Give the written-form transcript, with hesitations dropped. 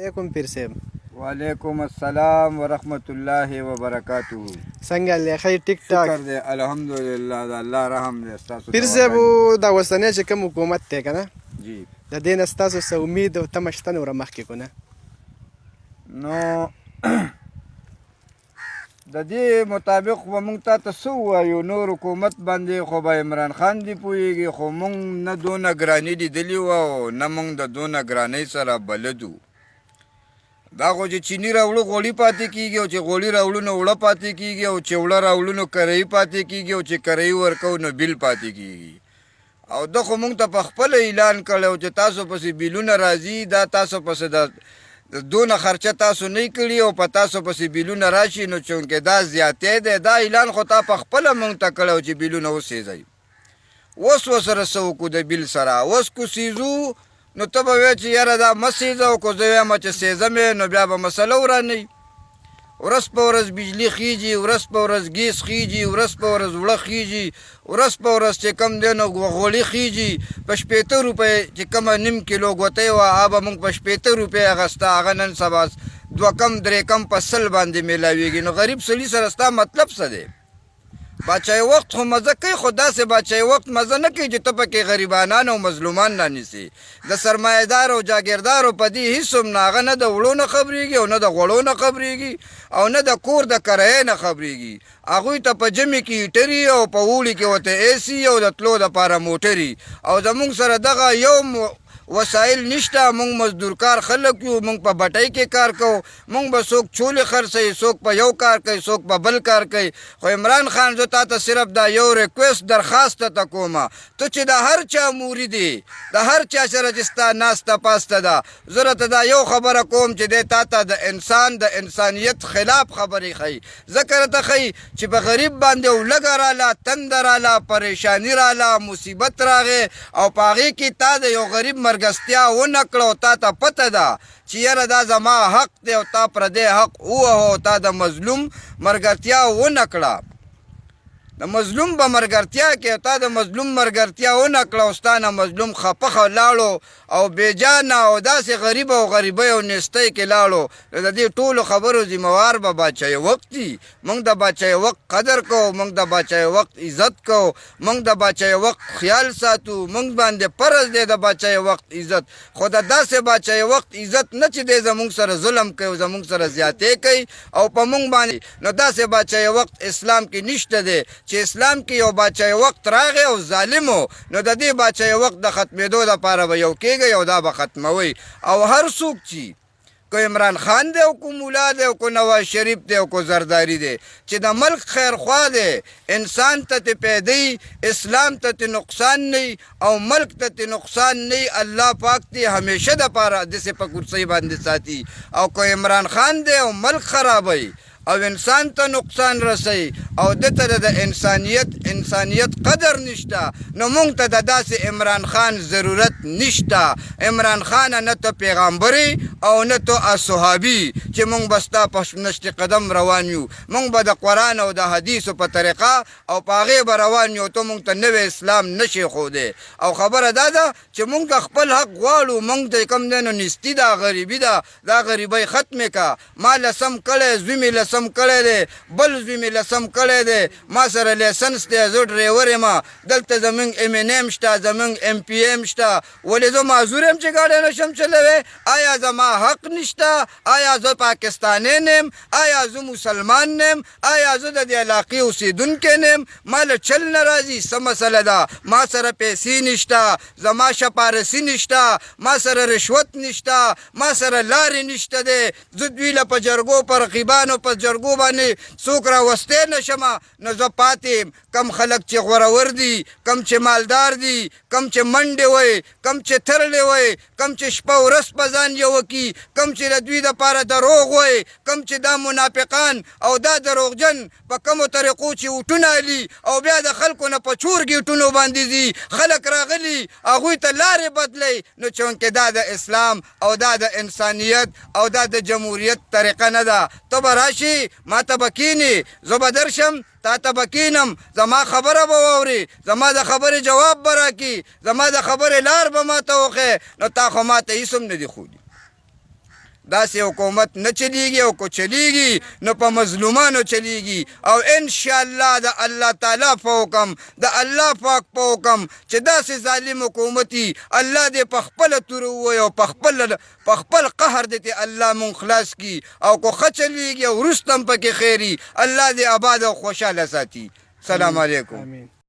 علیکم پیر صاحب. وعلیکم السلام ورحمت الله وبرکاته. څنګه لی ښه ټیک ټاک؟ شکر دی الحمدلله د الله رحم دی. ستاسو پیر صاحب دا اوسنی چې کوم حکومت دی که نه جی د دې نه ستاسو څه امید او تمه شته نوره مخکې کو نه؟ نو د دې مطابق به موږ تا ته څه ووایو. نور حکومت باندې خو به عمران خان دې پوهېږي، خو موږ نه دونه ګراني لیدلي وه او نه موږ د دونه ګرانۍ سره بلد وو. دا خو چې چیني راوړو غوړي پاتې کېږي او چې غوړي راوړو نو اوړه پاتې کېږي او چې اوړه راوړو نو کرایي پاتې کېږي او چې کرایي ورکوو نو بیل پاتې کېږي. او ده خو موږ ته په خپله اعلان کړی و چې تاسو پسې بیلونه راځي، دا تاسو پسې د دونه خرچه تاسو نه کړي او په تاسو پسې بیلونه راشي، نو چونکې دا زیاتی دی. دا اعلان خو تا په خپله موږ ته کړی و چې بیلونه وسېځئ. اوس ورسره څه وکړو د بیل سره؟ اوس کو سېځو نو ته به وایې چې یاره دا مه سېځه، او که زه وایم چې سېځم یې نو بیا به مسله ورانوي. ورځ په ورځ بجلي خېږي، ورځ په ورځ ګیس خېږي، ورځ په ورځ اوړه خېږي، ورځ په ورځ چې کم دی نو غوړي خېږي. په 80 روپۍ چې کومه نیم کیلو ګوتۍ وه هغه به موږ په 80 روپۍ اخسته، هغه نن سبا 2 کم 3 کم په 100 باندې میلاویږي. نو غریب سړي سره ستا مطلب څه دی؟ باچای وخت خو مزه کوي، خو داسې باچای وخت مزه نه کوي چې ته پکې غریبانان او مظلومان رانیسي. د سرمایهدار او جاګیردارو په دې هېڅ هم نه، هغه نه د وړو نه خبرېږي او نه د غوړو نه خبرېږي او نه د کور د کرایې نه خبرېږي. هغوی ته په ژمي کې هیټري او په اوړي کې ورته اے سي او د تلو دپاره موټري. او زموږ سره دغه یو وسایل نشته. مونږ مزدورکار خلک یو، مونږ په بټۍ کې کار کوو. مونږ به څوک چولې خرڅوي، څوک په یو کار کوي، څوک په بل کار کوي. خو عمران خان زه تا ته صرف دا یو ریکویسټ درخواست ته کومه، ته چې د هر چا مرید یې، د هر چا سره چې ستا ناسته پاسته ده، زه راته دا یو خبره کوم چې دی تا ته د انسان د انسانیت خلاف خبرې ښیي. ځکه راته ښیي چې په غریب باندې لږه راله، تنده راله، پریشاني راله، مصیبت راغی او په هغې کې تا د یو غریب مرګستیا ونه کړه او تا ته پته ده چې یاره دا زما حق دی او تا پردی حق ووهه او تا د مظلوم مرګرتیا ونه کړه. د مظلوم به مرګرتیا کې تا د مظلوم مرګرتیا ونه کړه او ستا نه مظلوم خپه لاړو او بېجانه او داسې غریب او غریبۍ او نیستۍ کې لاړو. د دې ټولو خبرو ذمهوار به باچای وقت دي. موږ د باچای وقت قدر کوو، موږ د باچای وقت عزت کوو، موږ د باچای وقت خیال ساتو. موږ باندې فرض دی د باچای وقت عزت، خو د داسې باچای وقت عزت نه چې دی زموږ سره ظلم کوي، زموږ سره زیاتې کوي او په موږ باندې. نو داسې باچای وقت اسلام کې نشته دی. چې اسلام کې یو باچای وقت راغی او ظالمو، نو د دې باچای وقت د ختمېدو لپاره به یو کېږئ او دا به ختموئ. او هر څوک چې که عمران خان دی او که مولا دی او که نواز شریف دی او که زرداری دی چې د ملک خیرخوا دی، انسان ته تې پیدی، اسلام ته تې نقصان نه او ملک ته تې نقصان نه، الله پاک دې همیشه دپاره داسې په کرسۍ باندې ساتي. او که عمران خان دی او ملک خرابوي او انسان ته نقصان رسوي او دته د انسانیت قدر نشته، نو مونږ ته د داسې عمران خان ضرورت نشته. عمران خان نه ته پیغمبري او نه ته صحابي چې مونږ به ستا په نشت قدم روان یو. مونږ به د قرآن او د حدیثو په طریقه او په هغې به روان یو. ته مونږ ته نوی اسلام نشي ښودی. او خبره دا ده چې مونږ خپل حق غواړو. مونږ ته کوم دی نو نیستي ده، غریبي ده، دا غریبۍ ختمې که. ما لسم کړی، زوی مې لسم کړی دی، بل زوی مې لسم کړی دی، ما سره لایسنس دی، زه ډریور یم، دلته زمونږ M.N.M شته، زمونږ M.P.M شته، ولې زه معذور یم چې ګاډی نشم چلوی؟ آیا زما حق نشته؟ آیا زه پاکستانی نیم؟ آیا زه مسلمان نیم؟ آیا زه د دې علاقې اوسېدونکی نیم؟ ما له چل نه راځي؟ څه مسله ده؟ ما سره پیسې نشته، زما شپارسي نشته، ما سره رشوت نشته، ما سره لارې نشته دی. زه دوی له په جرګو په رقیبانو په جرګو باندې څوک راوستی نشمه. نو زه پاتې کم خلک چې غورور دي، کم چې مالدار دي، کم چې منډې وی، کم چې ترلې وی، کم چې شپه ورځ په ځان یوه کي، کم چې د دوی دپاره دروغ وی، کم چې دا منافقان او دا دروغجن په کمو طریقو چې اوټونه علي او بیا د خلکو نه په چور ګیټونو باندې ځي. خلک راغلي هغوی ته لارې بدلی. نو چونکې دا د اسلام او دا د انسانیت او دا د جمهوریت طریقه نه ده. ته به راشي ما ته به کینې، زه به درشم تا ته به کینم، زما خبره به واورې، زما د خبرې جواب به راکړي، زما د خبرې لار به ما ته وښې. نو تا خو ما ته هېڅ هم نه دي ښودي. داسې حکومت نه چلیږي او کو چلیږي نو په مظلومانو چلیږي او ان شاء الله د الله تعالی په حکم د الله پاک په حکم چې داسې ظالم حکومت وي الله دې په خپله توره ووایي او په خپل قهر دې الله مونږ خلاص کړي او کو ښه چلیږي او وروسته هم پکې خیر وي الله دې آباد او خوشحاله ساتي. سلام علیکم. آمین.